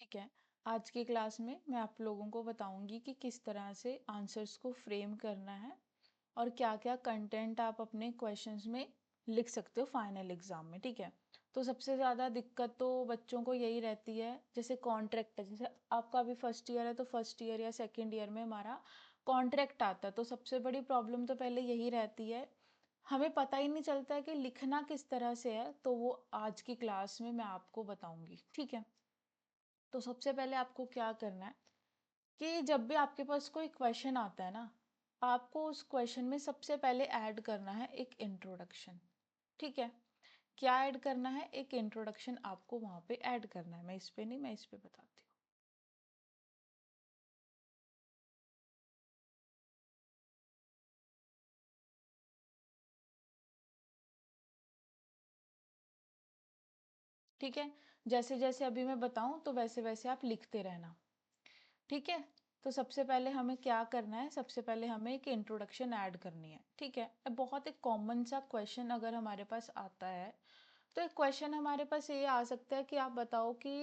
ठीक है। आज की क्लास में मैं आप लोगों को बताऊंगी कि किस तरह से आंसर्स को फ्रेम करना है और क्या-क्या कंटेंट आप अपने क्वेश्चंस में लिख सकते हो फाइनल एग्जाम में। ठीक है। तो सबसे ज़्यादा दिक्कत तो बच्चों को यही रहती है, जैसे कॉन्ट्रैक्ट है, जैसे आपका अभी फर्स्ट ईयर है तो फर्स्ट ईयर या सेकेंड ईयर में हमारा कॉन्ट्रैक्ट आता है, तो सबसे बड़ी प्रॉब्लम तो पहले यही रहती है, हमें पता ही नहीं चलता है कि लिखना किस तरह से है। तो वो आज की क्लास में मैं आपको बताऊंगी। ठीक है। तो सबसे पहले आपको क्या करना है कि जब भी आपके पास कोई क्वेश्चन आता है ना, आपको उस क्वेश्चन में सबसे पहले ऐड करना है एक इंट्रोडक्शन। ठीक है। क्या ऐड करना है? एक इंट्रोडक्शन आपको वहां पे ऐड करना है। मैं इस पे नहीं, मैं इस पे बताती हूँ। ठीक है। जैसे जैसे अभी मैं बताऊं तो वैसे वैसे आप लिखते रहना। ठीक है। तो सबसे पहले हमें क्या करना है, सबसे पहले हमें एक इंट्रोडक्शन ऐड करनी है। ठीक है। अब बहुत एक कॉमन सा क्वेश्चन अगर हमारे पास आता है, तो एक क्वेश्चन हमारे पास ये आ सकता है कि आप बताओ कि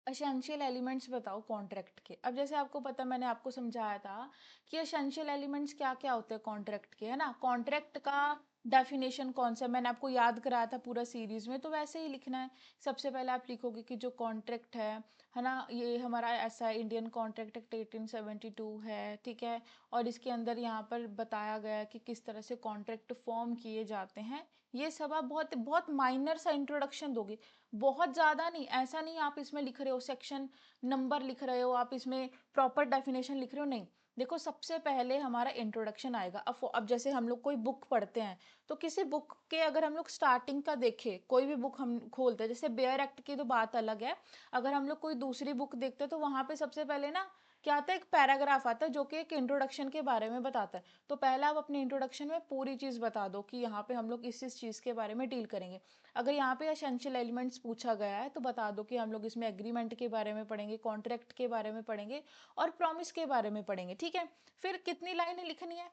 एसेंशियल एलिमेंट्स बताओ कॉन्ट्रैक्ट के। अब जैसे आपको पता, मैंने आपको समझाया था कि एसेंशियल एलिमेंट्स क्या क्या होते हैं कॉन्ट्रैक्ट के, है ना। कॉन्ट्रैक्ट का डेफिनेशन कौन सा है, मैंने आपको याद कराया था पूरा सीरीज में, तो वैसे ही लिखना है। सबसे पहले आप लिखोगे कि जो कॉन्ट्रैक्ट है ना, ये हमारा ऐसा है, इंडियन कॉन्ट्रैक्ट एक्ट 1872 है। ठीक है। और इसके अंदर यहाँ पर बताया गया है कि किस तरह से कॉन्ट्रैक्ट फॉर्म किए जाते हैं। ये सब आप बहुत बहुत माइनर सा इंट्रोडक्शन दोगे, बहुत ज्यादा नहीं। ऐसा नहीं आप इसमें लिख रहे हो सेक्शन नंबर लिख रहे हो, आप इसमें प्रॉपर डेफिनेशन लिख रहे हो, नहीं। देखो, सबसे पहले हमारा इंट्रोडक्शन आएगा। अब जैसे हम लोग कोई बुक पढ़ते हैं, तो किसी बुक के अगर हम लोग स्टार्टिंग का देखें, कोई भी बुक हम खोलते हैं, जैसे बेयर एक्ट की तो बात अलग है, अगर हम लोग कोई दूसरी बुक देखते हैं तो वहां पे सबसे पहले ना क्या आता है, एक पैराग्राफ आता है जो कि एक इंट्रोडक्शन के बारे में बताता है। तो पहला आप अपने इंट्रोडक्शन में पूरी चीज बता दो कि यहाँ पे हम लोग इस चीज के बारे में डील करेंगे। अगर यहाँ पे एसेंशियल एलिमेंट्स पूछा गया है तो बता दो कि हम लोग इसमें एग्रीमेंट के बारे में पढ़ेंगे, कॉन्ट्रैक्ट के बारे में पढ़ेंगे और प्रॉमिस के बारे में पढ़ेंगे। ठीक है। फिर कितनी लाइनें लिखनी है,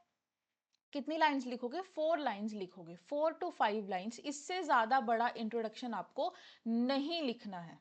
कितनी लाइंस लिखोगे? 4 लाइंस लिखोगे, 4 to 5 लाइंस। इससे ज्यादा बड़ा इंट्रोडक्शन आपको नहीं लिखना है।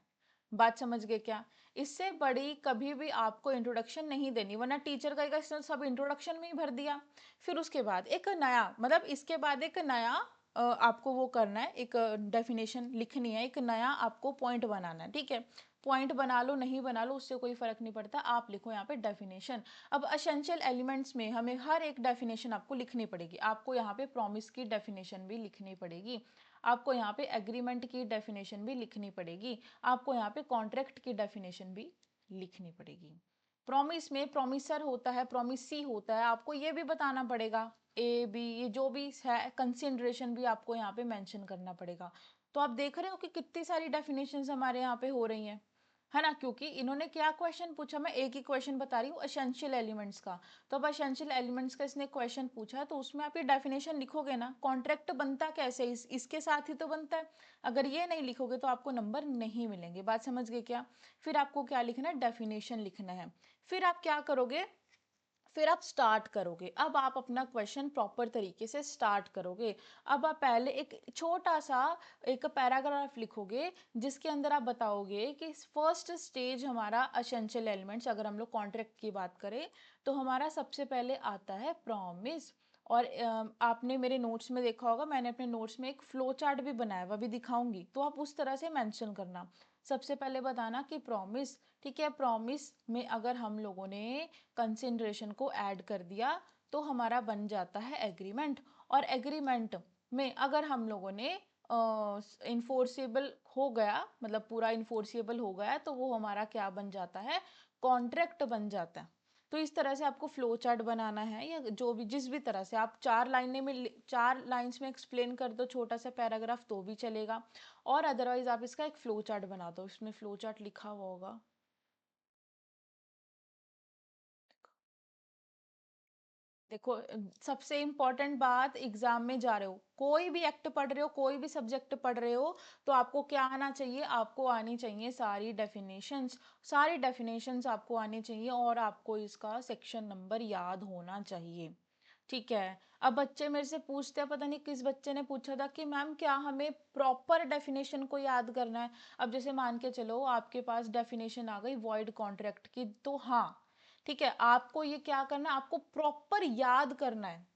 बात समझ गए क्या? इससे बड़ी कभी भी आपको इंट्रोडक्शन नहीं देनी, वरना टीचर कहेगा इसने सब इंट्रोडक्शन में ही भर दिया। फिर उसके बाद एक नया, मतलब इसके बाद एक नया आपको वो करना है, एक डेफिनेशन लिखनी है, एक नया आपको पॉइंट बनाना है। ठीक है। पॉइंट बना लो नहीं बना लो उससे कोई फर्क नहीं पड़ता, आप लिखो यहाँ पे डेफिनेशन। अब एसेंशियल एलिमेंट्स में हमें हर एक डेफिनेशन आपको लिखनी पड़ेगी। आपको यहाँ पे प्रॉमिस की डेफिनेशन भी लिखनी पड़ेगी, आपको यहाँ पे एग्रीमेंट की डेफिनेशन भी लिखनी पड़ेगी, आपको यहाँ पे कॉन्ट्रैक्ट की डेफिनेशन भी लिखनी पड़ेगी। प्रॉमिस में प्रॉमिसर होता है, प्रॉमिसी होता है, आपको ये भी बताना पड़ेगा। ए बी ये जो भी है कंसिडरेशन भी आपको यहाँ पे मेंशन करना पड़ेगा। तो आप देख रहे हो कि कितनी सारी डेफिनेशंस हमारे यहाँ पे हो रही हैं, है ना। क्योंकि इन्होंने क्या क्वेश्चन पूछा, मैं एक ही क्वेश्चन बता रही हूँ एसेंशियल एलिमेंट्स का। तो अब एसेंशियल एलिमेंट्स का इसने क्वेश्चन पूछा है, तो उसमें आप ये डेफिनेशन लिखोगे ना। कॉन्ट्रैक्ट बनता कैसे, इसके साथ ही तो बनता है। अगर ये नहीं लिखोगे तो आपको नंबर नहीं मिलेंगे। बात समझ गए क्या? फिर आपको क्या लिखना है? डेफिनेशन लिखना है। फिर आप क्या करोगे? फिर आप स्टार्ट करोगे। अब आप अपना क्वेश्चन प्रॉपर तरीके से स्टार्ट करोगे। अब आप पहले एक छोटा सा एक पैराग्राफ लिखोगे, जिसके अंदर आप बताओगे कि फर्स्ट स्टेज हमारा एसेंशियल एलिमेंट्स, अगर हम लोग कॉन्ट्रैक्ट की बात करें तो हमारा सबसे पहले आता है प्रॉमिस। और आपने मेरे नोट्स में देखा होगा, मैंने अपने नोट्स में एक फ्लो चार्ट भी बनाया हुआ, भी दिखाऊंगी, तो आप उस तरह से मेंशन करना। सबसे पहले बताना कि प्रॉमिस। ठीक है। प्रॉमिस में अगर हम लोगों ने कंसिडरेशन को ऐड कर दिया तो हमारा बन जाता है एग्रीमेंट। और एग्रीमेंट में अगर हम लोगों ने इन्फोर्सेबल हो गया, मतलब पूरा इन्फोर्सेबल हो गया, तो वो हमारा क्या बन जाता है? कॉन्ट्रैक्ट बन जाता है। तो इस तरह से आपको फ्लो चार्ट बनाना है, या जो भी जिस भी तरह से आप 4 लाइनें में 4 लाइंस में एक्सप्लेन कर दो छोटा सा पैराग्राफ तो भी चलेगा। और अदरवाइज आप इसका एक फ्लो चार्ट बना दो, इसमें फ्लो चार्ट लिखा हुआ होगा। देखो, सबसे इम्पोर्टेंट बात, एग्जाम में जा रहे हो, कोई भी एक्ट पढ़ रहे हो, कोई भी सब्जेक्ट पढ़ रहे हो, तो आपको क्या आना चाहिए? आपको आनी चाहिए सारी डेफिनेशंस। सारी डेफिनेशंस आपको आनी चाहिए और आपको इसका सेक्शन नंबर याद होना चाहिए। ठीक है। अब बच्चे मेरे से पूछते हैं, पता नहीं किस बच्चे ने पूछा था कि मैम क्या हमें प्रॉपर डेफिनेशन को याद करना है? अब जैसे मान के चलो आपके पास डेफिनेशन आ गई वॉइड कॉन्ट्रैक्ट की, तो हाँ, ठीक है, आपको ये क्या करना है, आपको प्रॉपर याद करना है।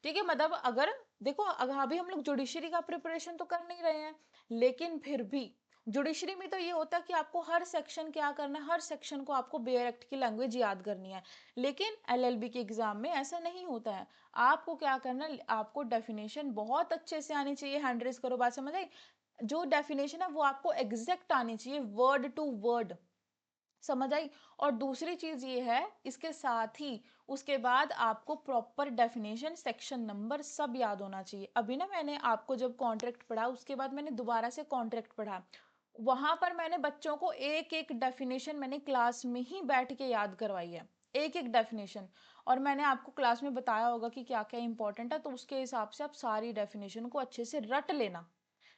ठीक है, मतलब अगर देखो, अगर अभी हम लोग जुडिशरी का प्रिपरेशन तो कर नहीं रहे हैं, लेकिन फिर भी जुडिशरी में तो ये होता है कि आपको हर सेक्शन क्या करना है, हर सेक्शन को आपको बेयर एक्ट की लैंग्वेज याद करनी है। लेकिन एलएलबी के एग्जाम में ऐसा नहीं होता है। आपको क्या करना है, आपको डेफिनेशन बहुत अच्छे से आनी चाहिए। हैंड रेज करो, बात समझ आई? जो डेफिनेशन है वो आपको एग्जैक्ट आनी चाहिए, वर्ड टू वर्ड। समझ आई? और दूसरी चीज ये है, इसके साथ ही उसके बाद आपको प्रॉपर डेफिनेशन, सेक्शन नंबर सब याद होना चाहिए। अभी ना मैंने आपको जब कॉन्ट्रैक्ट पढ़ा, उसके बाद मैंने दोबारा से कॉन्ट्रैक्ट पढ़ा, वहां पर मैंने बच्चों को एक एक डेफिनेशन मैंने क्लास में ही बैठ के याद करवाई है, एक एक डेफिनेशन। और मैंने आपको क्लास में बताया होगा कि क्या क्या इंपॉर्टेंट है, तो उसके हिसाब से आप सारी डेफिनेशन को अच्छे से रट लेना।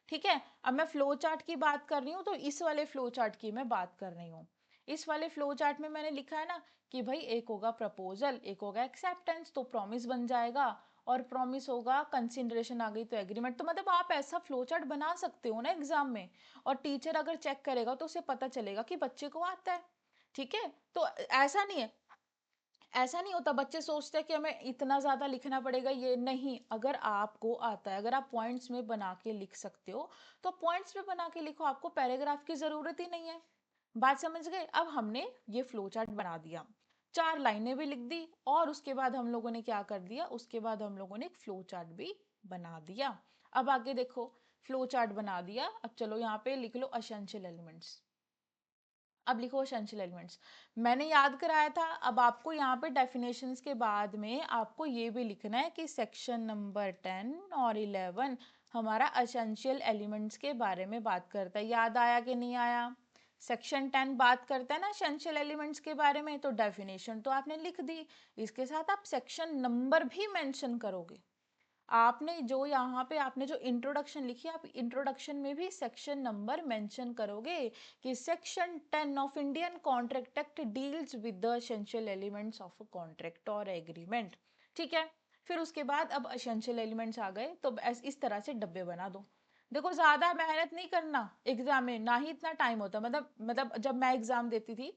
ठीक है, अब मैं फ्लो चार्ट की बात कर रही हूँ, तो इस वाले फ्लो चार्ट की मैं बात कर रही हूँ। इस वाले फ्लो चार्ट में मैंने लिखा है ना कि भाई एक होगा प्रपोजल, एक होगा एक्सेप्टेंस, तो प्रॉमिस बन जाएगा, और प्रॉमिस होगा, कंसिडरेशन आ गई तो एग्रीमेंट। तो मतलब आप ऐसा फ्लो चार्ट बना सकते हो ना एग्जाम में, और टीचर अगर चेक करेगा तो उसे पता चलेगा कि बच्चे को आता है। ठीक है, तो ऐसा नहीं है, ऐसा नहीं होता, बच्चे सोचते हैं कि हमें इतना ज्यादा लिखना पड़ेगा, ये नहीं। अगर आपको आता है, अगर आप पॉइंट्स में बना के लिख सकते हो, तो पॉइंट्स में बना के लिखो, आपको पैराग्राफ की जरूरत ही नहीं है। बात समझ गए? अब हमने ये फ्लो चार्ट बना दिया, 4 लाइनें भी लिख दी, और उसके बाद हम लोगों ने क्या कर दिया, उसके बाद हम लोगों ने एक फ्लो चार्ट भी बना दिया। अब आगे देखो, फ्लो चार्ट बना दिया, अब चलो यहाँ पे लिख लो एसेंशियल एलिमेंट्स। अब लिखो एसेंशियल एलिमेंट्स, मैंने याद कराया था। अब आपको यहाँ पे डेफिनेशंस के बाद में आपको ये भी लिखना है कि सेक्शन नंबर 10 और 11 हमारा एसेंशियल एलिमेंट्स के बारे में बात करता है। याद आया कि नहीं आया? सेक्शन 10 बात करता है ना एसेंशियल एलिमेंट्स के बारे में, तो डेफिनेशन तो आपने लिख दी, इसके साथ आप सेक्शन नंबर भी मेंशन करोगे। आपने जो यहाँ पे आपने जो इंट्रोडक्शन लिखी, आप इंट्रोडक्शन में भी सेक्शन नंबर मेंशन करोगे कि section 10 of Indian contract act deals with the essential elements of a contract और एग्रीमेंट। ठीक है, फिर उसके बाद अब एसेंशियल एलिमेंट्स आ गए, तो इस तरह से डब्बे बना दो। देखो, ज्यादा मेहनत नहीं करना एग्जाम में, ना ही इतना टाइम होता। मतलब जब मैं एग्जाम देती थी,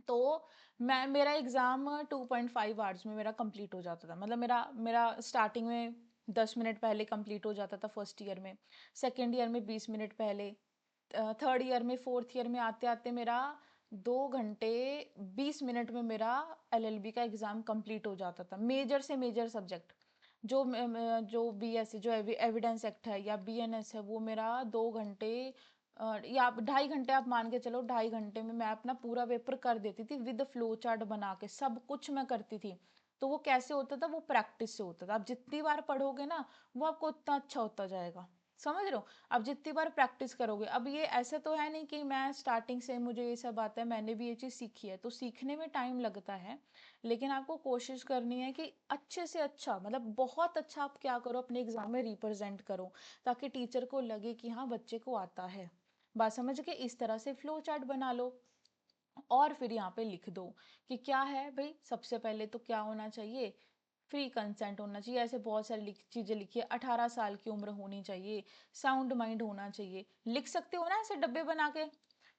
तो मैं मेरा एग्जाम 2.5 आवर्स में मेरा कंप्लीट हो जाता था। मतलब मेरा मेरा स्टार्टिंग में 10 मिनट पहले कंप्लीट हो जाता था फर्स्ट ईयर में, सेकेंड ईयर में 20 मिनट पहले, थर्ड ईयर में, फोर्थ ईयर में आते आते मेरा 2 घंटे 20 मिनट में मेरा एलएलबी का एग्जाम कंप्लीट हो जाता था। मेजर से मेजर सब्जेक्ट, जो बीएससी, जो एविडेंस एक्ट है या बीएनएस है, वो मेरा 2 घंटे, या आप 2.5 घंटे, आप मान के चलो 2.5 घंटे में मैं अपना पूरा पेपर कर देती थी, विद फ्लो चार्ट बना के सब कुछ मैं करती थी। तो वो कैसे होता था? वो प्रैक्टिस से होता था। आप जितनी बार पढ़ोगे ना, वो आपको उतना अच्छा होता जाएगा। समझ रहे हो? आप जितनी बार प्रैक्टिस करोगे, अब ये ऐसे तो है नहीं कि मैं स्टार्टिंग से मुझे ये सब आता है, मैंने भी ये चीज़ सीखी है, तो सीखने में टाइम लगता है। लेकिन आपको कोशिश करनी है कि अच्छे से अच्छा, मतलब बहुत अच्छा आप क्या करो, अपने एग्जाम में रिप्रेजेंट करो, ताकि टीचर को लगे कि हाँ, बच्चे को आता है। बात समझ के? इस तरह से फ्लो चार्ट बना लो, और फिर यहाँ पे लिख दो कि क्या है भाई, सबसे पहले तो क्या होना चाहिए, फ्री कंसेंट होना चाहिए। ऐसे बहुत सारी चीजें लिखिए, 18 साल की उम्र होनी चाहिए, साउंड माइंड होना चाहिए। लिख सकते हो ना ऐसे डब्बे बना के,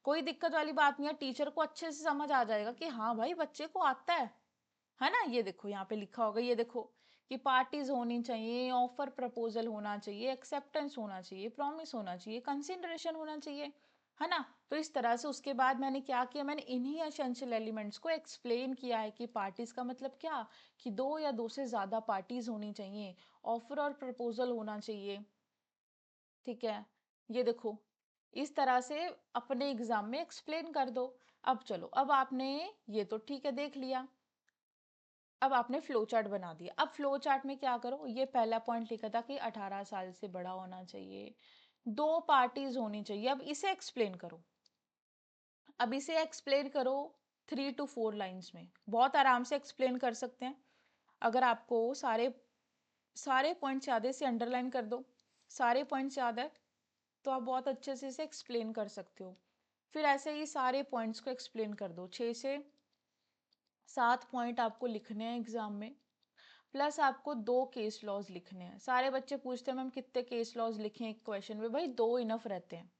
कोई दिक्कत वाली बात नहीं है, टीचर को अच्छे से समझ आ जाएगा कि हाँ भाई, बच्चे को आता है ना। ये देखो यहाँ पे लिखा होगा, ये देखो कि पार्टीज होनी चाहिए, ऑफर प्रपोजल होना चाहिए, एक्सेप्टेंस होना चाहिए, प्रॉमिस होना चाहिए, कंसिडरेशन होना चाहिए, है ना। तो इस तरह से उसके बाद मैंने क्या किया, मैंने इन्हीं एसेंशियल एलिमेंट्स को एक्सप्लेन किया है कि पार्टीज का मतलब क्या, कि 2 या 2 से ज्यादा पार्टीज होनी चाहिए, ऑफर और प्रपोजल होना चाहिए। ठीक है, ये देखो, इस तरह से अपने एग्जाम में एक्सप्लेन कर दो। अब चलो, अब आपने ये तो ठीक है देख लिया, अब आपने फ्लो चार्ट बना दिया। अब फ्लो चार्ट में क्या करो, ये पहला पॉइंट लिखा था कि 18 साल से बड़ा होना चाहिए, 2 पार्टीज होनी चाहिए। अब इसे एक्सप्लेन करो, अब इसे एक्सप्लेन करो 3 to 4 लाइंस में, बहुत आराम से एक्सप्लेन कर सकते हैं। अगर आपको सारे सारे पॉइंट्स याद है, इसे अंडरलाइन कर दो। सारे पॉइंट्स याद है, तो आप बहुत अच्छे से इसे एक्सप्लेन कर सकते हो। फिर ऐसे ही सारे पॉइंट्स को एक्सप्लेन कर दो, 6 से 7 पॉइंट आपको लिखने हैं एग्जाम में। प्लस आपको 2 केस लॉज़ लिखने हैं। सारे बच्चे पूछते हैं मैम कितने केस लॉज़ लिखें एक क्वेश्चन में? भाई 2 इनफ रहते हैं।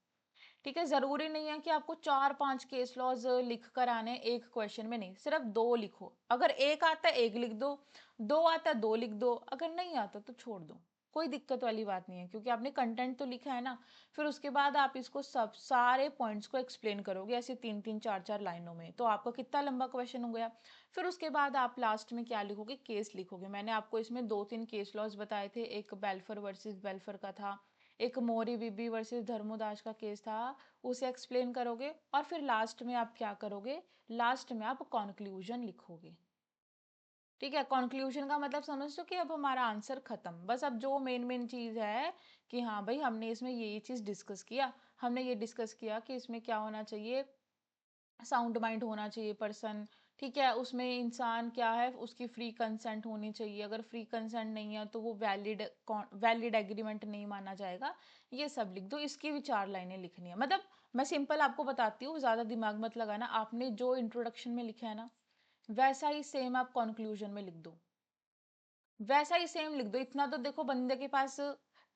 ठीक है, ज़रूरी नहीं है कि आपको 4-5 केस लॉज़ लिख कर आने हैं एक क्वेश्चन में, नहीं, सिर्फ 2 लिखो। अगर 1 आता है 1 लिख दो, 2 आता है 2 लिख दो, अगर नहीं आता तो छोड़ दो। कोई दिक्कत वाली बात नहीं है क्योंकि आपने कंटेंट तो लिखा है ना, फिर उसके बाद आप इसको सब सारे पॉइंट्स को एक्सप्लेन करोगे ऐसे 3-3 4-4 लाइनों में, तो आपका कितना लंबा क्वेश्चन हो गया। फिर उसके बाद आप लास्ट में क्या लिखोगे? केस लिखोगे। मैंने आपको इसमें 2-3 केस लॉज़ बताए थे, एक बेल्फर वर्सेस बेल्फर का था, एक मोरी बीबी वर्सेस धर्मोदास का केस था, उसे एक्सप्लेन करोगे और फिर लास्ट में आप क्या करोगे? लास्ट में आप कंक्लूजन लिखोगे। ठीक है, कंक्लूजन का मतलब समझ लो कि अब हमारा आंसर खत्म, बस अब जो मेन मेन चीज है कि हाँ भाई हमने इसमें ये चीज डिस्कस किया, हमने ये डिस्कस किया कि इसमें क्या होना चाहिए, साउंड माइंड होना चाहिए पर्सन। ठीक है, उसमें इंसान क्या है, उसकी फ्री कंसेंट होनी चाहिए, अगर फ्री कंसेंट नहीं है तो वो वैलिड एग्रीमेंट नहीं माना जाएगा। ये सब लिख दो, इसकी भी 4 लाइनें लिखनी है। मतलब मैं सिंपल आपको बताती हूँ, ज़्यादा दिमाग मत लगाना। आपने जो इंट्रोडक्शन में लिखा है ना, वैसा ही सेम आप कंक्लूजन में लिख दो, वैसा ही सेम लिख दो। इतना तो देखो बंदे के पास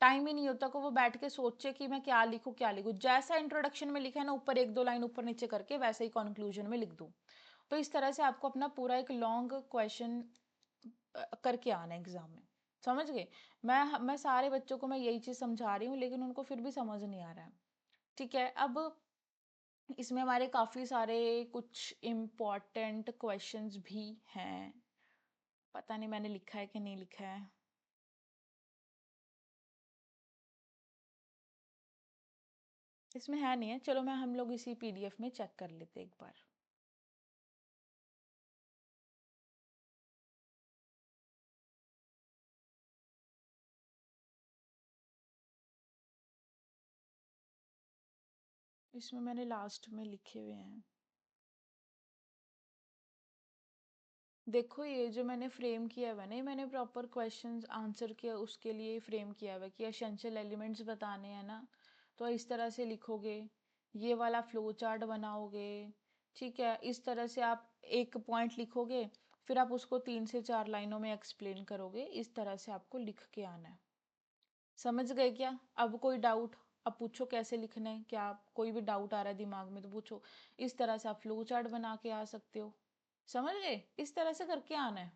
टाइम ही नहीं होता कि वो बैठ के सोचे कि मैं क्या लिखूं क्या लिखूं। जैसा इंट्रोडक्शन में लिखा है ना, ऊपर 1-2 लाइन ऊपर नीचे करके वैसे ही कंक्लूजन में लिख दो। तो इस तरह से आपको अपना पूरा एक लॉन्ग क्वेश्चन करके आना है एग्जाम में। समझ गए? मैं सारे बच्चों को मैं यही चीज समझा रही हूँ, लेकिन उनको फिर भी समझ नहीं आ रहा है। ठीक है, अब इसमें हमारे काफी सारे कुछ इम्पोर्टेंट क्वेश्चंस भी हैं। पता नहीं मैंने लिखा है कि नहीं लिखा है। इसमें है नहीं है, चलो मैं हम लोग इसी पीडीएफ में चेक कर लेते एक बार। इसमें मैंने लास्ट में लिखे हुए हैं। देखो ये जो मैंने फ्रेम किया हुआ है ना, ये मैंने प्रॉपर क्वेश्चंस आंसर किया उसके लिए फ्रेम किया हुआ है कि एसेंशियल एलिमेंट्स बताने हैं ना, तो इस तरह से लिखोगे, ये वाला फ्लो चार्ट बनाओगे। ठीक है, इस तरह से आप एक पॉइंट लिखोगे, फिर आप उसको 3 से 4 लाइनों में एक्सप्लेन करोगे। इस तरह से आपको लिख के आना है। समझ गए क्या? अब कोई डाउट? अब पूछो कैसे लिखना है, क्या कोई भी डाउट आ रहा है दिमाग में तो पूछो। इस तरह से आप फ्लो चार्ट बना के आ सकते हो। समझ गए? इस तरह से करके आना है।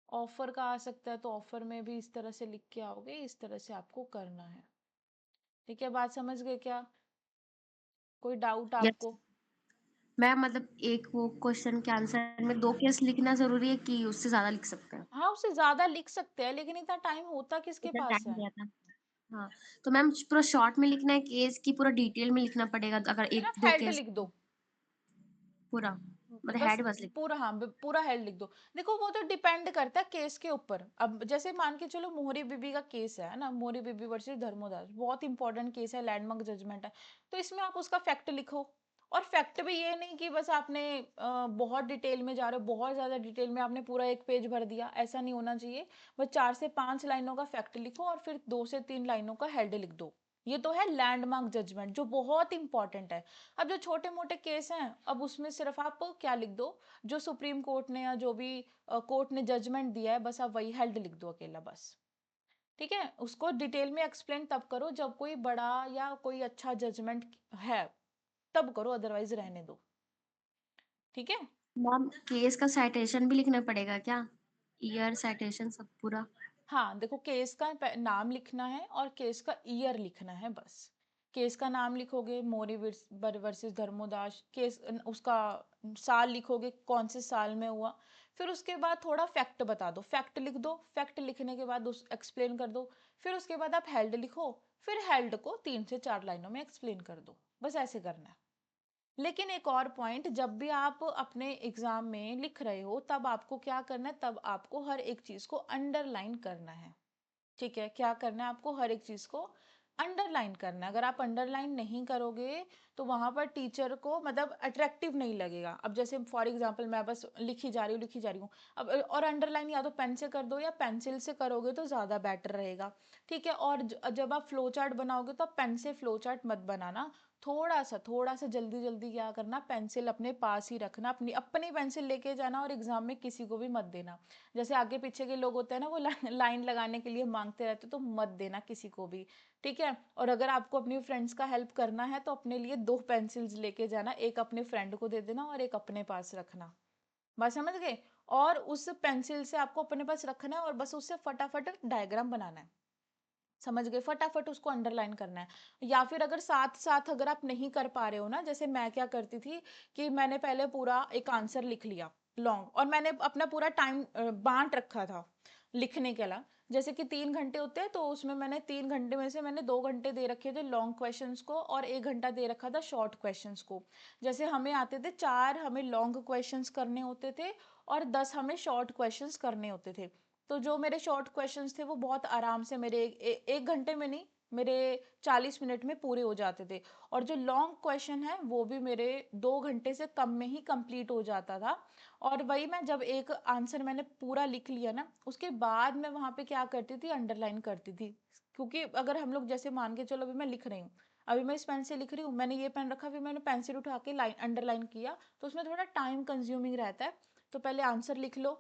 ऑफर का आ सकता है तो ऑफर में भी इस तरह से लिख के आओगे, इस तरह से आपको करना है। ठीक है, बात समझ गए क्या? कोई डाउट यस आपको? मैम, मतलब एक वो क्वेश्चन के आंसर में 2 केस लिखना जरूरी है कि उससे ज्यादा लिख सकते हैं? हाँ, उससे ज्यादा लिख सकते हैं, लेकिन इतना टाइम होता किसके इतना पास टाइम है? दिया था। हाँ, तो मैम पूरा शॉर्ट में लिखना है केस की, पूरा डिटेल में लिखना पड़ेगा अगर एक सिर्फ दो हेड केस? लिख दो। पूरा मतलब बस हेड बस लिख? पूरा, हाँ, पूरा हेड लिख दो। देखो वो तो डिपेंड करता है केस के ऊपर। अब जैसे मान के चलो मोहरी बीबी का केस है ना, मोहरी बीबी वर्सेस धर्मोदास, बहुत इंपॉर्टेंट केस है, लैंडमार्क जजमेंट है। तो इसमें आप उसका फैक्ट लिखो। और फैक्ट भी ये नहीं कि बस आपने बहुत डिटेल में जा रहे हो, बहुत ज्यादा डिटेल में आपने पूरा एक पेज भर दिया, ऐसा नहीं होना चाहिए। बस 4 से 5 लाइनों का फैक्ट लिखो और फिर 2 से 3 लाइनों का हेड लिख दो। ये तो है लैंडमार्क जजमेंट जो बहुत इंपॉर्टेंट है। अब जो छोटे मोटे केस हैं, अब उसमें सिर्फ आप क्या लिख दो, जो सुप्रीम कोर्ट ने या जो भी कोर्ट ने जजमेंट दिया है, बस आप वही हेल्ड लिख दो अकेला बस। ठीक है, उसको डिटेल में एक्सप्लेन तब करो जब कोई बड़ा या कोई अच्छा जजमेंट है, तब करो, अदरवाइज रहने दो। ठीक है। मैम केस का साइटेशन भी लिखना पड़ेगा क्या? ईयर साइटेशन सब पूरा? हाँ, देखो केस का नाम लिखना है और केस का ईयर लिखना है बस। केस का नाम लिखोगे मोरी वर्सेस धर्मोदास केस, उसका साल लिखोगे कौन से साल में हुआ। फिर उसके बाद थोड़ा फैक्ट बता दो, फैक्ट लिख दो, फैक्ट लिखने के बाद उस एक्सप्लेन कर दो। फिर उसके बाद आप हेल्ड लिखो, फिर हेल्ड को 3 से 4 लाइनों में एक्सप्लेन कर दो। बस ऐसे करना है। लेकिन एक और पॉइंट, जब भी आप अपने एग्जाम में लिख रहे हो तब आपको क्या करना है, तब आपको हर एक चीज को अंडरलाइन करना है। ठीक है, क्या करना है आपको, हर एक चीज को अंडरलाइन करना है। अगर आप अंडरलाइन नहीं करोगे तो वहां पर टीचर को मतलब अट्रैक्टिव नहीं लगेगा। अब जैसे फॉर एग्जांपल मैं बस लिखी जा रही हूँ लिखी जा रही हूँ, अब और अंडरलाइन या तो पेन से कर दो या पेंसिल से करोगे तो ज्यादा बेटर रहेगा। ठीक है, और जब आप फ्लो चार्ट बनाओगे तो आप पेन से फ्लो चार्ट मत बनाना, थोड़ा सा जल्दी जल्दी क्या करना, पेंसिल अपने पास ही रखना, अपनी अपनी पेंसिल लेके जाना और एग्जाम में किसी को भी मत देना। जैसे आगे पीछे के लोग होते हैं ना, वो लाइन लगाने के लिए मांगते रहते, तो मत देना किसी को भी। ठीक है। और अगर आपको अपनी फ्रेंड्स का हेल्प करना है तो अपने लिए दो पेंसिल्स लेके जाना, एक अपने फ्रेंड को दे देना और एक अपने पास रखना। बात समझ गए? और उस पेंसिल से आपको अपने पास रखना है और बस उससे फटाफट डायग्राम बनाना है। समझ गए? फटाफट उसको अंडरलाइन करना है। या फिर अगर साथ-साथ अगर आप नहीं कर पा रहे हो ना, जैसे मैं क्या करती थी कि मैंने पहले पूरा एक आंसर लिख लिया लॉन्ग, और मैंने अपना पूरा टाइम बाँट रखा था लिखने के अलावा। जैसे कि 3 घंटे होते हैं, तो उसमें मैंने 3 घंटे में से मैंने 2 घंटे दे रखे थे लॉन्ग क्वेश्चंस को और 1 घंटा दे रखा था शॉर्ट क्वेश्चंस को। जैसे हमें आते थे 4 हमें लॉन्ग क्वेश्चंस करने होते थे और 10 हमें शॉर्ट क्वेश्चंस करने होते थे। तो जो मेरे शॉर्ट क्वेश्चंस थे वो बहुत आराम से मेरे 1 घंटे में नहीं, मेरे 40 मिनट में पूरे हो जाते थे। और जो लॉन्ग क्वेश्चन है वो भी मेरे 2 घंटे से कम में ही कंप्लीट हो जाता था। और वही मैं जब एक आंसर मैंने पूरा लिख लिया ना, उसके बाद मैं वहाँ पे क्या करती थी, अंडरलाइन करती थी। क्योंकि अगर हम लोग जैसे मान के चलो, अभी मैं लिख रही हूँ, अभी मैं इस पेन से लिख रही हूँ, मैंने ये पेन रखा, फिर मैंने पेंसिल उठा के लाइन अंडरलाइन किया, तो उसमें थोड़ा टाइम कंज्यूमिंग रहता है। तो पहले आंसर लिख लो,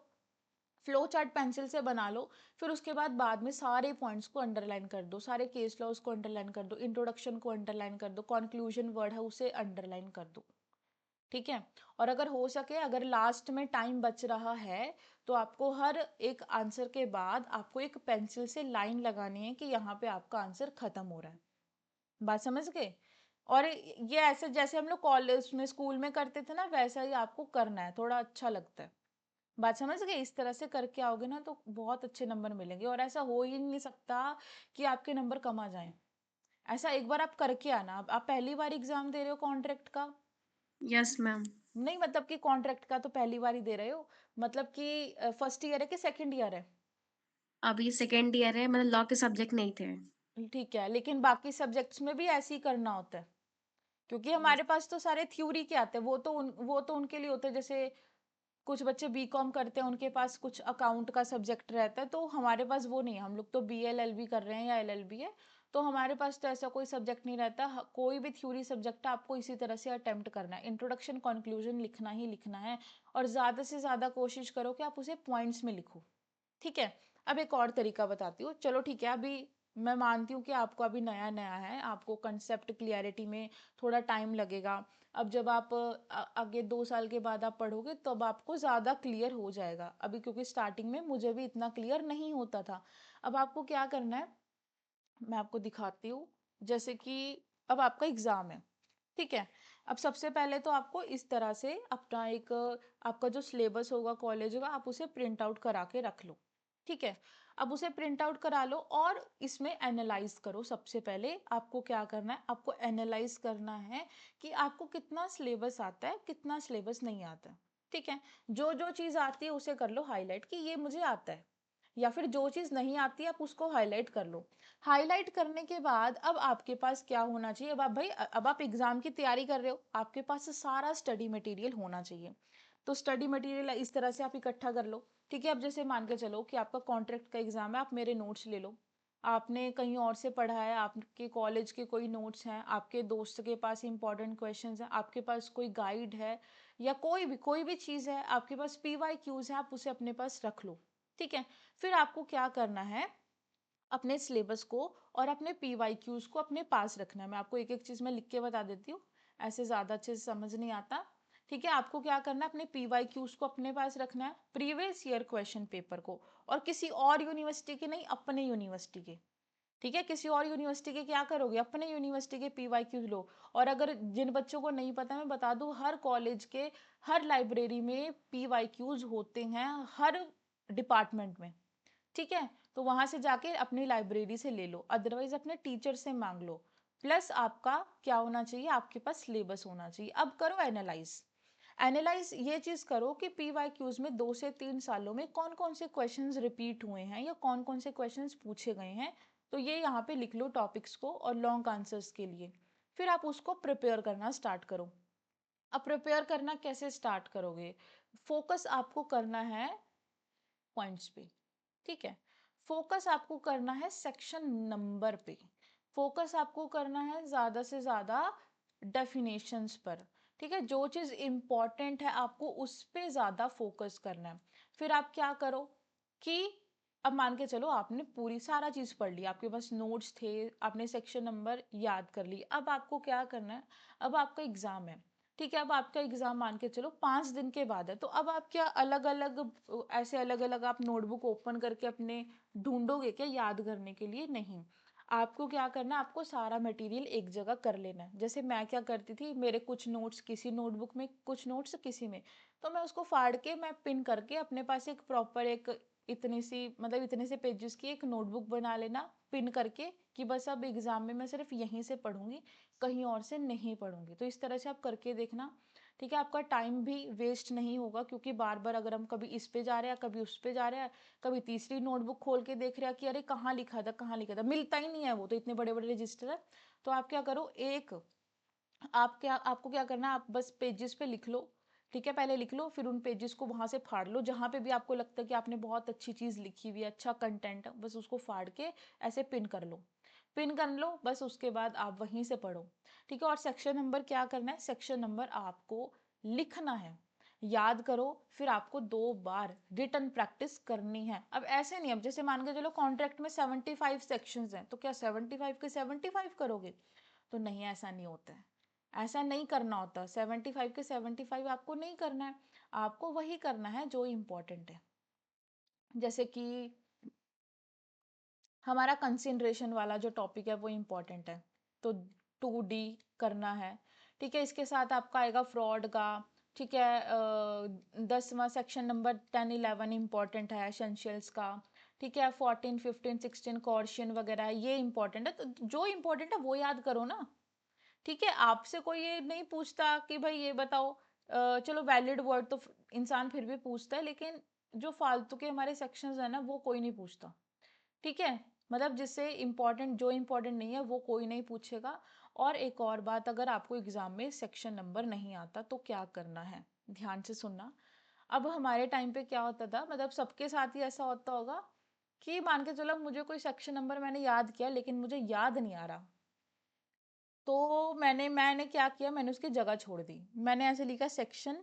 फ्लो चार्ट पेंसिल से बना लो, फिर उसके बाद में सारे पॉइंट्स को अंडरलाइन कर दो, सारे केस लॉज को अंडरलाइन कर दो, इंट्रोडक्शन को अंडरलाइन कर दो, कंक्लूजन वर्ड है उसे अंडरलाइन कर दो। ठीक है। और अगर हो सके, अगर लास्ट में टाइम बच रहा है, तो आपको हर एक आंसर के बाद आपको एक पेंसिल से लाइन लगानी है कि यहाँ पे आपका आंसर खत्म हो रहा है। बात समझ गए? और ये ऐसे जैसे हम लोग कॉलेज में स्कूल में करते थे ना, वैसा ही आपको करना है, थोड़ा अच्छा लगता है। बात समझ गए? इस तरह से करके आओगे ना तो बहुत अच्छे नंबर मिलेंगे, और ऐसा हो ही नहीं सकता कि आपके नंबर कम आ जाएं। ऐसा एक बार आप करके आना। आप पहली बार एग्जाम दे रहे हो कॉन्ट्रैक्ट का? Yes ma'am. नहीं, मतलब कि कॉन्ट्रैक्ट का तो पहली बार ही दे रहे हो, मतलब कि फर्स्ट ईयर है कि सेकंड ईयर है? अभी सेकंड ईयर है, मतलब लॉ के सब्जेक्ट नहीं थे। ठीक है, लेकिन बाकी सब्जेक्ट्स में भी ऐसे ही करना होता है, क्योंकि यस। हमारे पास तो सारे थ्योरी के आते हैं, वो तो उनके लिए होते हैं। जैसे कुछ बच्चे बीकॉम करते हैं, उनके पास कुछ अकाउंट का सब्जेक्ट रहता है, तो हमारे पास वो नहीं है। हम लोग तो बीएलएलबी कर रहे हैं या एलएलबी है, तो हमारे पास तो ऐसा कोई सब्जेक्ट नहीं रहता। कोई भी थ्योरी सब्जेक्ट है, आपको इसी तरह से अटेम्प्ट करना है, इंट्रोडक्शन कंक्लूजन लिखना ही लिखना है। और ज़्यादा से ज़्यादा कोशिश करो कि आप उसे पॉइंट्स में लिखो। ठीक है। अब एक और तरीका बताती हूँ, चलो ठीक है, अभी मैं मानती हूँ कि आपको अभी नया नया है, आपको कंसेप्ट क्लियरिटी में थोड़ा टाइम लगेगा। अब जब आप आगे 2 साल के बाद आप पढ़ोगे, तब आपको ज़्यादा क्लियर हो जाएगा। अभी क्योंकि स्टार्टिंग में मुझे भी इतना क्लियर नहीं होता था। अब आपको क्या करना है, मैं आपको दिखाती हूँ। जैसे कि अब आपका एग्ज़ाम है, ठीक है। अब सबसे पहले तो आपको इस तरह से अपना एक आपका जो सिलेबस होगा कॉलेज का, आप उसे प्रिंट आउट करा के रख लो। ठीक है। अब उसे प्रिंट आउट करा लो और इसमें एनालाइज करो। सबसे पहले आपको क्या करना है, आपको एनालाइज करना है कि आपको कितना सिलेबस आता है, कितना सिलेबस नहीं आता है। ठीक है। जो जो चीज़ आती है उसे कर लो हाईलाइट कि ये मुझे आता है, या फिर जो चीज़ नहीं आती है आप उसको हाईलाइट कर लो। हाईलाइट करने के बाद अब आपके पास क्या होना चाहिए, अब आप भाई अब आप एग्जाम की तैयारी कर रहे हो, आपके पास सारा स्टडी मटेरियल होना चाहिए। तो स्टडी मटेरियल इस तरह से आप इकट्ठा कर लो। ठीक है। अब जैसे मान के चलो कि आपका कॉन्ट्रैक्ट का एग्जाम है, आप मेरे नोट्स ले लो। आपने कहीं और से पढ़ा है, आपके कॉलेज के कोई नोट्स हैं, आपके दोस्त के पास इंपॉर्टेंट क्वेश्चंस हैं, आपके पास कोई गाइड है, या कोई भी चीज़ है, आपके पास पीवाई क्यूज है, आप उसे अपने पास रख लो। ठीक है। फिर आपको क्या करना है, अपने सिलेबस को और अपने पीवाई क्यूज को अपने पास रखना है। मैं आपको एक एक चीज़ में लिख के बता देती हूँ, ऐसे ज़्यादा अच्छे से समझ नहीं आता। ठीक है। आपको क्या करना है, अपने पीवाई क्यूज को अपने पास रखना है, प्रीवियस ईयर क्वेश्चन पेपर को, और किसी और यूनिवर्सिटी के नहीं, अपने यूनिवर्सिटी के। ठीक है। किसी और यूनिवर्सिटी के क्या करोगे, अपने यूनिवर्सिटी के पीवाई क्यूज लो। और अगर जिन बच्चों को नहीं पता, मैं बता दूं, हर कॉलेज के हर लाइब्रेरी में पीवाई क्यूज होते हैं, हर डिपार्टमेंट में। ठीक है। तो वहां से जाके अपनी लाइब्रेरी से ले लो, अदरवाइज अपने टीचर से मांग लो। प्लस आपका क्या होना चाहिए, आपके पास सिलेबस होना चाहिए। अब करो एनालाइज। एनालाइज ये चीज करो कि पी वाई क्यूज में 2 से 3 सालों में कौन कौन से क्वेश्चंस रिपीट हुए हैं या कौन कौन से क्वेश्चंस पूछे गए हैं। तो ये यहाँ पे लिख लो टॉपिक्स को और लॉन्ग आंसर्स के लिए। फिर आप उसको प्रिपेयर करना स्टार्ट करो। अब प्रिपेयर करना कैसे स्टार्ट करोगे, फोकस आपको करना है पॉइंट्स पे। ठीक है। फोकस आपको करना है सेक्शन नंबर पे। फोकस आपको करना है ज्यादा से ज्यादा डेफिनेशंस पर। ठीक है, जो चीज़ इम्पोर्टेंट है आपको उस पे ज़्यादा फोकस करना है। फिर आप क्या करो कि अब मान के चलो आपने पूरी सारा चीज़ पढ़ लिया, आपके पास नोट्स थे, आपने सेक्शन नंबर याद कर ली। अब आपको क्या करना है, अब आपका एग्ज़ाम है। ठीक है, अब आपका एग्ज़ाम मान के चलो 5 दिन के बाद है, तो अब आप क्या अलग-अलग ऐसे अलग-अलग आप नोटबुक ओपन करके अपने ढूँढोगे क्या याद करने के लिए? नहीं। आपको क्या करना है, आपको सारा मटेरियल एक जगह कर लेना है। जैसे मैं क्या करती थी, मेरे कुछ नोट्स किसी नोटबुक में, कुछ नोट्स किसी में, तो मैं उसको फाड़ के मैं पिन करके अपने पास एक प्रॉपर एक इतनी सी मतलब इतने से पेजेस की एक नोटबुक बना लेना पिन करके, कि बस अब एग्जाम में मैं सिर्फ यहीं से पढ़ूंगी, कहीं और से नहीं पढ़ूंगी। तो इस तरह से आप करके देखना। ठीक है, आपका टाइम भी वेस्ट नहीं होगा, क्योंकि बार बार अगर हम कभी इस पे जा रहे हैं, कभी उस पे जा रहे हैं, कभी तीसरी नोटबुक खोल के देख रहे हैं कि अरे कहाँ लिखा था, कहाँ लिखा था, मिलता ही नहीं है, वो तो इतने बड़े बड़े रजिस्टर है। तो आप क्या करो, एक आप क्या आपको क्या करना है, आप बस पेजेस पे लिख लो। ठीक है, पहले लिख लो, फिर उन पेजेस को वहां से फाड़ लो, जहां पे भी आपको लगता है कि आपने बहुत अच्छी चीज लिखी हुई है, अच्छा कंटेंट है, बस उसको फाड़ के ऐसे पिन कर लो। पिन कर लो, बस उसके बाद आप वहीं से पढ़ो। ठीक है, और सेक्शन नंबर क्या करना है, सेक्शन नंबर आपको लिखना है, याद करो, फिर आपको 2 बार रिटर्न प्रैक्टिस करनी है। अब ऐसे नहीं, अब जैसे मान के चलो कॉन्ट्रैक्ट में 75 सेक्शंस हैं, तो क्या 75 के 75 करोगे? तो नहीं, ऐसा नहीं होता है। ऐसा नहीं करना होता, 75 के 75 आपको नहीं करना है। आपको वही करना है जो इम्पोर्टेंट है। जैसे कि हमारा कंसिडरेशन वाला जो टॉपिक है वो इम्पोर्टेंट है, तो 2D करना है। ठीक है, इसके साथ आपका आएगा फ्रॉड का। ठीक है, 10वां सेक्शन नंबर 10 11 इम्पोर्टेंट है एसेंशियल्स का। ठीक है, 14 15 16 कॉर्शन वगैरह ये इम्पोर्टेंट है, तो जो इम्पोर्टेंट है वो याद करो ना। ठीक है, आपसे कोई ये नहीं पूछता कि भाई ये बताओ, चलो वैलिड वर्ड तो इंसान फिर भी पूछता है, लेकिन जो फालतू के हमारे सेक्शंस है ना वो कोई नहीं पूछता। ठीक है, मतलब जिससे इम्पोर्टेंट, जो इम्पोर्टेंट नहीं है वो कोई नहीं पूछेगा। और एक और बात, अगर आपको एग्जाम में सेक्शन नंबर नहीं आता तो क्या करना है, ध्यान से सुनना। अब हमारे टाइम पे क्या होता था, मतलब सबके साथ ही ऐसा होता होगा कि मान के चलो मुझे कोई सेक्शन नंबर मैंने याद किया लेकिन मुझे याद नहीं आ रहा, तो मैंने क्या किया, मैंने उसकी जगह छोड़ दी। मैंने ऐसे लिखा सेक्शन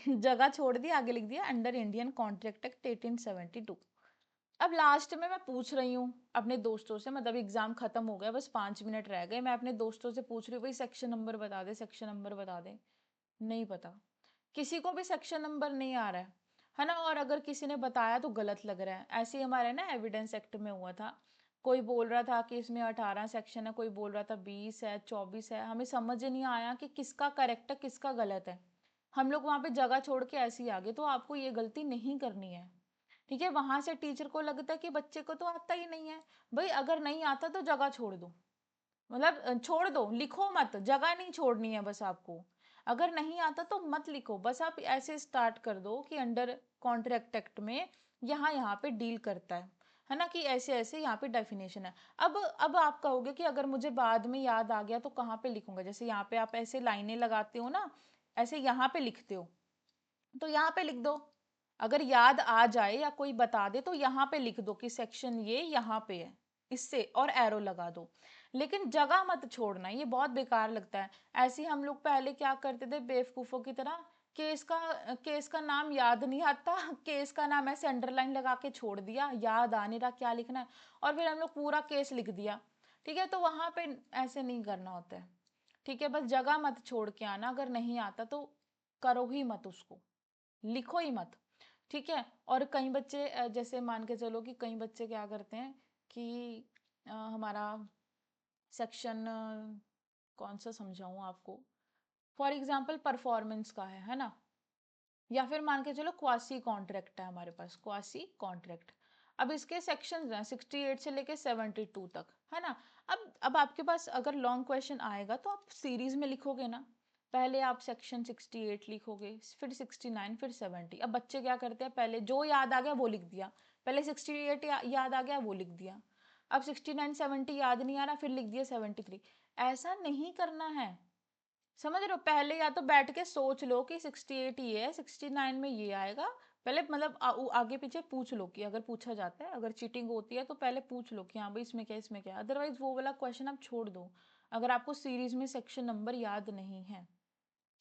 जगह छोड़ दी, आगे लिख दिया अंडर इंडियन कॉन्ट्रैक्ट एक्ट 1872। अब लास्ट में मैं पूछ रही हूँ अपने दोस्तों से, मतलब एग्जाम खत्म हो गया, बस 5 मिनट रह गए, मैं अपने दोस्तों से पूछ रही हूँ भाई सेक्शन नंबर बता दे, सेक्शन नंबर बता दे। नहीं पता, किसी को भी सेक्शन नंबर नहीं आ रहा है ना। और अगर किसी ने बताया तो गलत लग रहा है। ऐसे ही हमारे ना एविडेंस एक्ट में हुआ था, कोई बोल रहा था कि इसमें 18 सेक्शन है, कोई बोल रहा था 20 है, 24 है, हमें समझ ही नहीं आया कि किसका करेक्ट है किसका गलत है। हम लोग वहां पे जगह छोड़ के ऐसे ही आ गए, तो आपको ये गलती नहीं करनी है। ठीक है, वहां से टीचर को लगता है कि बच्चे को तो आता ही नहीं है। भाई अगर नहीं आता तो जगह छोड़ दो, मतलब छोड़ दो, लिखो मत, जगह नहीं छोड़नी है बस आपको। अगर नहीं आता तो मत लिखो, बस आप ऐसे स्टार्ट कर दो कि अंडर कॉन्ट्रैक्ट एक्ट में यहाँ यहाँ पे डील करता है ना, कि ऐसे ऐसे यहाँ पे डेफिनेशन है। अब आप कहोगे कि अगर मुझे बाद में याद आ गया तो कहाँ पे लिखूंगा, जैसे यहाँ पे आप ऐसे लाइनें लगाते हो ना, ऐसे यहाँ पे लिखते हो, तो यहाँ पे लिख दो। अगर याद आ जाए या कोई बता दे तो यहाँ पे लिख दो कि सेक्शन ये यहाँ पे है, इससे और एरो लगा दो। लेकिन जगह मत छोड़ना, ये बहुत बेकार लगता है। ऐसे ही हम लोग पहले क्या करते थे बेवकूफों की तरह, केस का नाम याद नहीं आता, केस का नाम ऐसे अंडरलाइन लगा के छोड़ दिया, याद आ नहीं रहा क्या लिखना है, और फिर हम लोग पूरा केस लिख दिया। ठीक है, तो वहां पे ऐसे नहीं करना होता है। ठीक है, बस जगह मत छोड़ के आना, अगर नहीं आता तो करो ही मत उसको, लिखो ही मत। ठीक है, और कई बच्चे जैसे मान के चलो कि कई बच्चे क्या करते हैं कि हमारा सेक्शन कौन सा समझाऊं आपको, फॉर एग्जांपल परफॉर्मेंस का है ना, या फिर मान के चलो क्वासी कॉन्ट्रैक्ट है हमारे पास, क्वासी कॉन्ट्रैक्ट। अब इसके सेक्शंस हैं 68 से लेके 72 तक, है ना। अब आपके पास अगर लॉन्ग क्वेश्चन आएगा तो आप सीरीज में लिखोगे ना, पहले आप सेक्शन 68 लिखोगे, फिर 69, फिर 70। अब बच्चे क्या करते हैं, पहले जो याद आ गया वो लिख दिया, पहले 68 याद आ गया वो लिख दिया, अब 69 70 याद नहीं आ रहा फिर लिख दिया 73। ऐसा नहीं करना है, समझ रहे हो। पहले या तो बैठ के सोच लो कि 68 ये है, 69 में ये आएगा, पहले मतलब आगे पीछे पूछ लो, कि अगर पूछा जाता है, अगर चीटिंग होती है तो पहले पूछ लो कि हाँ भाई इसमें क्या इसमें क्या, अदरवाइज वो वाला क्वेश्चन आप छोड़ दो। अगर आपको सीरीज में सेक्शन नंबर याद नहीं है,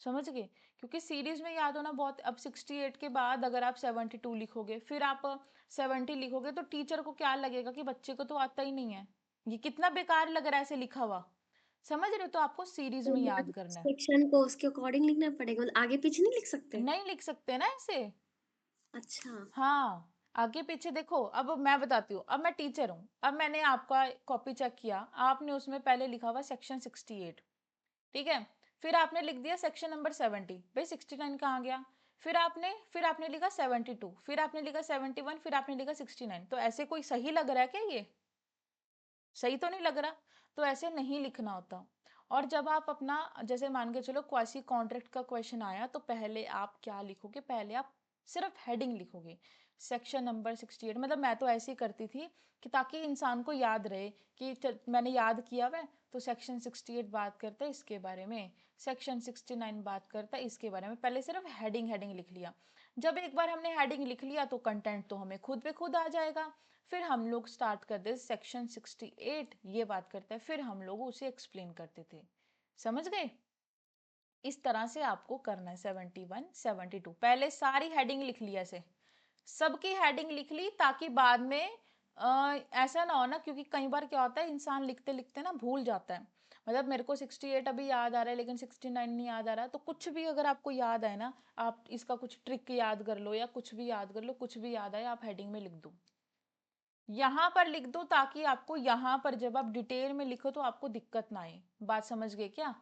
समझ गए? क्योंकि सीरीज में याद होना बहुत, अब 68 के बाद अगर आप 72 लिखोगे, फिर आप 70 लिखोगे, तो टीचर को क्या लगेगा कि बच्चे को तो आता ही नहीं है, ये कितना बेकार लग रहा है ऐसे लिखा हुआ। समझ रहे हो? तो आपको सीरीज तो में मैम याद करना है। सेक्शन को उसके अकॉर्डिंग लिखना पड़ेगा, मतलब आगे पीछे नहीं लिख सकते? नहीं लिख सकते ना ऐसे। अच्छा। हाँ, आगे पीछे देखो, अब मैं बताती हूँ, अब मैं टीचर हूँ, अब मैंने आपका कॉपी चेक किया, आपने उसमें पहले लिखा हुआ सेक्शन 68, ठीक है? फिर आपने लिख दिया सेक्शन नंबर 70, भाई 69 कहाँ गया? फिर आपने लिखा 72, फिर आपने लिखा 71, फिर आपने लिखा 69, तो ऐसे कोई सही लग रहा है क्या ये? सही तो नहीं लग रहा। तो ऐसे नहीं लिखना होता। और जब आप अपना, जैसे मान के चलो क्वासी कॉन्ट्रैक्ट का क्वेश्चन आया, तो पहले आप क्या लिखोगे, पहले आप सिर्फ हेडिंग लिखोगे, सेक्शन नंबर 68, मतलब मैं तो ऐसे ही करती थी कि ताकि इंसान को याद रहे कि मैंने याद किया हुआ है, तो सेक्शन 68 बात करता है इसके बारे में, सेक्शन 69 बात करता है इसके बारे में, पहले सिर्फ हेडिंग हेडिंग लिख लिया। जब एक बार हमने हेडिंग लिख लिया तो कंटेंट तो हमें खुद पे खुद आ जाएगा। फिर हम लोग स्टार्ट करते सेक्शन 68 ये बात करता है, फिर हम लोग उसे एक्सप्लेन करते थे। समझ गए? इस तरह से आपको करना है। 71 72 पहले सारी हेडिंग लिख लिया से, सबकी हेडिंग लिख ली, ताकि बाद में ऐसा ना हो ना, क्योंकि कई बार क्या होता है इंसान लिखते लिखते ना भूल जाता है। मतलब मेरे को 68 अभी याद आ रहा है लेकिन 69 नहीं याद आ रहा, तो कुछ भी अगर आपको याद है ना, आप इसका कुछ ट्रिक याद कर लो या कुछ भी याद कर लो, कुछ भी याद आए आप हेडिंग में लिख दो, यहाँ पर लिख दो, ताकि आपको यहाँ पर जब आप डिटेल में लिखो तो आपको दिक्कत ना आए। बात समझ गए क्या?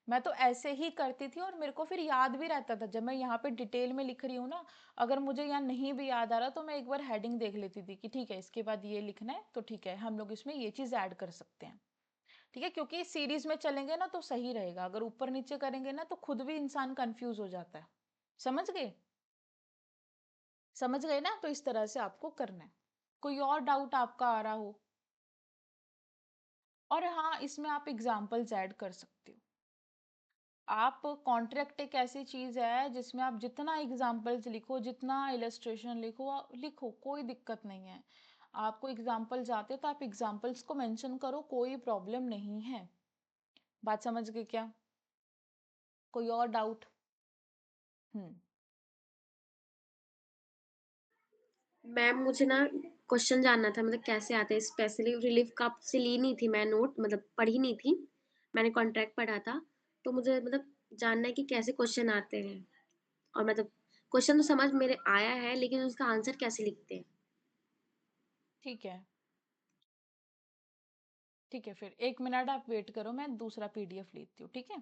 मैं तो ऐसे ही करती थी और मेरे को फिर याद भी रहता था, जब मैं यहाँ पे डिटेल में लिख रही हूँ ना, अगर मुझे यहाँ नहीं भी याद आ रहा तो मैं एक बार हेडिंग देख लेती थी कि ठीक है इसके बाद ये लिखना है, तो ठीक है हम लोग इसमें ये चीज़ ऐड कर सकते हैं। ठीक है, क्योंकि सीरीज में चलेंगे ना तो सही रहेगा, अगर ऊपर नीचे करेंगे ना तो खुद भी इंसान कंफ्यूज हो जाता है। समझ गए? समझ गए ना? तो इस तरह से आपको करना है। कोई और डाउट आपका आ रहा हो? और हाँ, इसमें आप एग्जाम्पल्स ऐड कर सकते हो। आप कॉन्ट्रैक्ट एक ऐसी चीज है जिसमें आप जितना एग्जाम्पल्स लिखो, जितना इलस्ट्रेशन लिखो, लिखो, कोई दिक्कत नहीं है। आपको एग्जाम्पल्स आते हैं तो आप एग्जाम्पल्स को मेंशन करो, कोई प्रॉब्लम नहीं है। बात समझ गए क्या? कोई और डाउट? हम्म। मैम मुझे ना क्वेश्चन जानना था, मतलब कैसे आते हैं, स्पेशली रिलीफ का आपसे ली नहीं थी मैं नोट, मतलब पढ़ी नहीं थी, मैंने कॉन्ट्रैक्ट पढ़ा था। तो मुझे मतलब जानना है कि कैसे क्वेश्चन आते हैं, और मतलब क्वेश्चन तो समझ मेरे आया है, लेकिन उसका आंसर कैसे लिखते हैं? ठीक है, ठीक है, फिर 1 मिनट आप वेट करो, मैं दूसरा पीडीएफ लेती हूँ, ठीक है?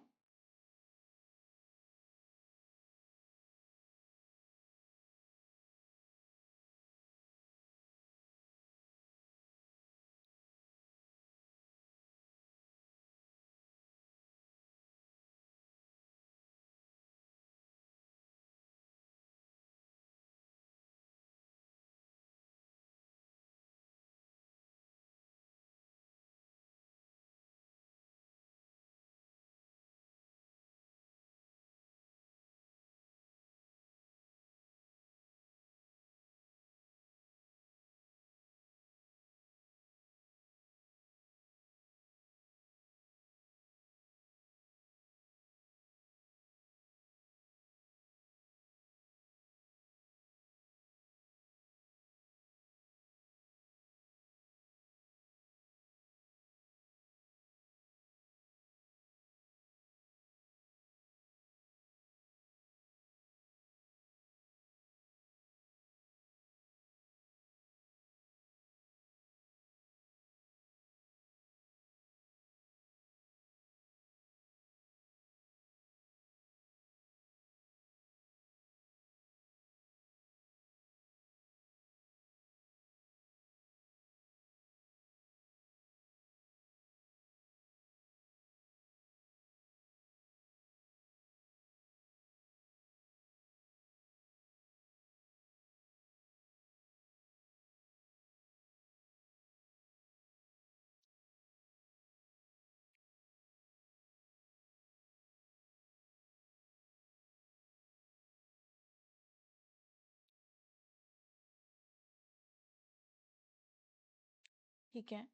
ठीक है,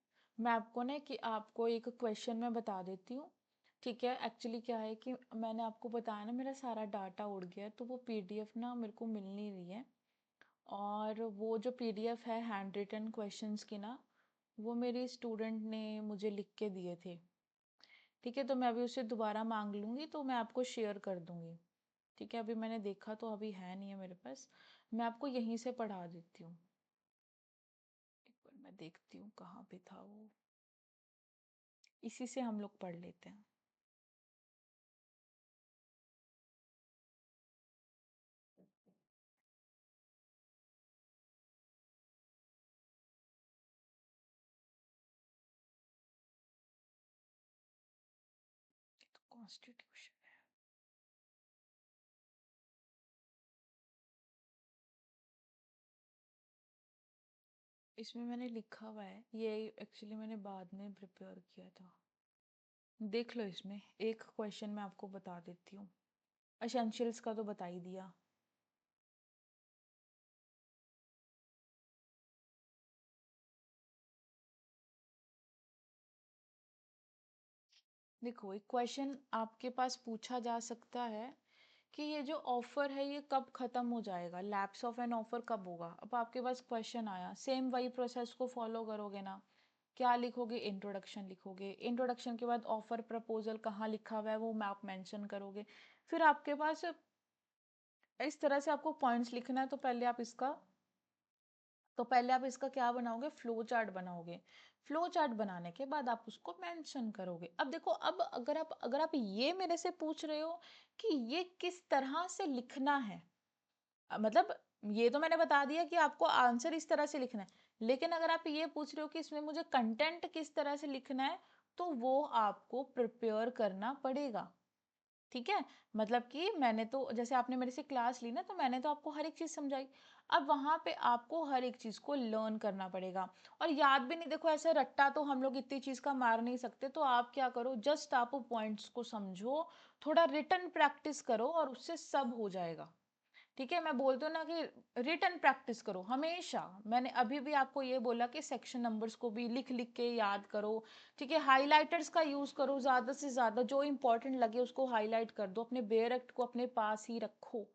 मैं आपको ना कि आपको एक क्वेश्चन में बता देती हूँ। ठीक है, एक्चुअली क्या है कि मैंने आपको बताया ना मेरा सारा डाटा उड़ गया है, तो वो पीडीएफ ना मेरे को मिल नहीं रही है। और वो जो पीडीएफ है हैंड रिटन क्वेश्चंस की ना, वो मेरी स्टूडेंट ने मुझे लिख के दिए थे। ठीक है, तो मैं अभी उसे दोबारा मांग लूँगी, तो मैं आपको शेयर कर दूँगी। ठीक है, अभी मैंने देखा तो अभी है नहीं है मेरे पास। मैं आपको यहीं से पढ़ा देती हूँ। एक बार मैं देखती हूँ कहाँ पे था वो। इसी से हम लोग पढ़ लेते हैं। तो कॉन्स्टिट्यूशन, इसमें मैंने लिखा हुआ है ये, एक्चुअली मैंने बाद में प्रिपेयर किया था। देख लो, इसमें एक क्वेश्चन मैं आपको बता देती हूँ। एसेंशियल्स का तो बता ही दिया। देखो, एक क्वेश्चन आपके पास पूछा जा सकता है कि ये जो ऑफर है ये कब खत्म हो जाएगा, लैप्स ऑफ एन ऑफर कब होगा। अब आपके पास क्वेश्चन आया, सेम वही प्रोसेस को फॉलो करोगे ना। क्या लिखोगे, इंट्रोडक्शन लिखोगे, इंट्रोडक्शन के बाद ऑफर प्रपोजल कहाँ लिखा हुआ है वो आप मेंशन करोगे। फिर आपके पास इस तरह से आपको पॉइंट्स लिखना है, तो पहले आप इसका क्या बनाओगे, फ्लो चार्ट बनाओगे। फ्लो चार्ट बनाने के बाद आप उसको मेंशन करोगे। अब देखो, अब अगर आप ये मेरे से पूछ रहे हो कि ये किस तरह से लिखना है, मतलब ये तो मैंने बता दिया कि आपको आंसर इस तरह से लिखना है। लेकिन अगर आप ये पूछ रहे हो कि इसमें मुझे कंटेंट किस तरह से लिखना है, तो वो आपको प्रिपेयर करना पड़ेगा। ठीक है, मतलब कि मैंने तो, जैसे आपने मेरे से क्लास ली ना, तो मैंने तो आपको हर एक चीज समझाई। अब वहां पे आपको हर एक चीज को लर्न करना पड़ेगा। और याद भी नहीं, देखो ऐसे रट्टा तो हम लोग इतनी चीज का मार नहीं सकते, तो आप क्या करो, जस्ट आप पॉइंट्स को समझो, थोड़ा रिटर्न प्रैक्टिस करो और उससे सब हो जाएगा। ठीक है, मैं बोलती हूँ ना कि रिटर्न प्रैक्टिस करो हमेशा। मैंने अभी भी आपको ये बोला कि सेक्शन नंबर्स को भी लिख लिख के याद करो। ठीक है, हाइलाइटर्स का यूज करो, ज्यादा से ज्यादा जो इंपॉर्टेंट लगे उसको हाईलाइट कर दो, अपने बेयरक्ट को अपने पास ही रखो।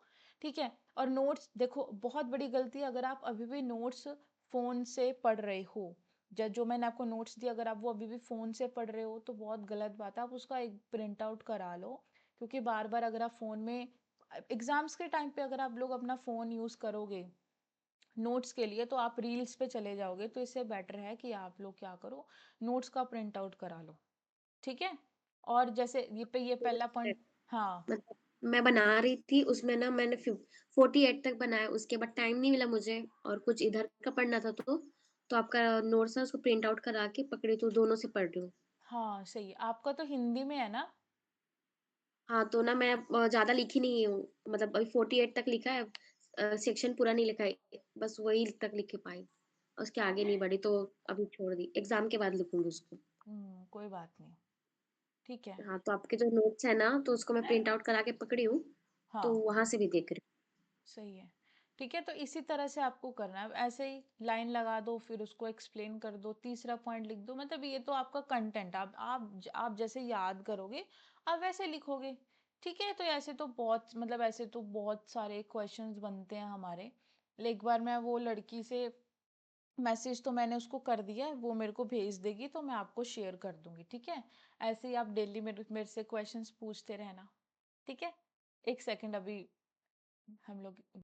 ठीक है, और नोट्स देखो, बहुत बड़ी गलती है अगर आप अभी भी नोट्स फोन से पढ़ रहे हो। जो मैंने आपको नोट्स दिया, अगर आप वो अभी भी फोन से पढ़ रहे हो तो बहुत गलत बात है, आप उसका एक प्रिंट आउट करा लो। क्योंकि बार बार अगर आप फोन में, एग्जाम्स के टाइम पे अगर आप लोग अपना फोन यूज करोगे नोट्स के लिए, तो आप रील्स पे चले जाओगे। तो इससे बेटर है कि आप लोग क्या करो, नोट्स का प्रिंट आउट करा लो। ठीक है, और जैसे ये पहला पॉइंट। हाँ। मतलब मैं बना रही थी उसमें ना, मैंने 48 तक बनाया, उसके बाद टाइम नहीं मिला मुझे और कुछ इधर का पढ़ना था, तो आपका नोट्स है उसको प्रिंट आउट करा के पकड़ी, तो दोनों से पढ़ रही हूँ। हाँ सही, आपका तो हिंदी में है ना। हाँ, तो ना मैं ज़्यादा लिखी नहीं हूँ, मतलब अभी 48 तक लिखा है, सेक्शन पूरा नहीं लिखा है, बस वही तक लिख के पाई। उसके आगे नहीं बढ़ी, तो अभी छोड़ दी, एग्ज़ाम के बाद लिखूँगी उसको। कोई बात नहीं। ठीक है। हाँ, तो आपके जो नोट्स है ना, तो उसको मैं प्रिंट आउट करा के पकड़ी हूँ, तो हाँ वहाँ से भी देख रही सही है। ठीक है, तो इसी तरह से आपको करना है, ऐसे ही लाइन लगा दो, फिर उसको एक्सप्लेन कर दो, तीसरा पॉइंट लिख दो। मतलब ये तो आपका कंटेंट, आप जैसे याद करोगे आप वैसे लिखोगे। ठीक है, तो ऐसे तो बहुत, मतलब ऐसे तो बहुत सारे क्वेश्चंस बनते हैं हमारे। एक बार मैं वो लड़की से, मैसेज तो मैंने उसको कर दिया है, वो मेरे को भेज देगी तो मैं आपको शेयर कर दूंगी। ठीक है, ऐसे ही आप डेली मेरे से क्वेश्चंस पूछते रहना। ठीक है, एक सेकंड, अभी हम लोग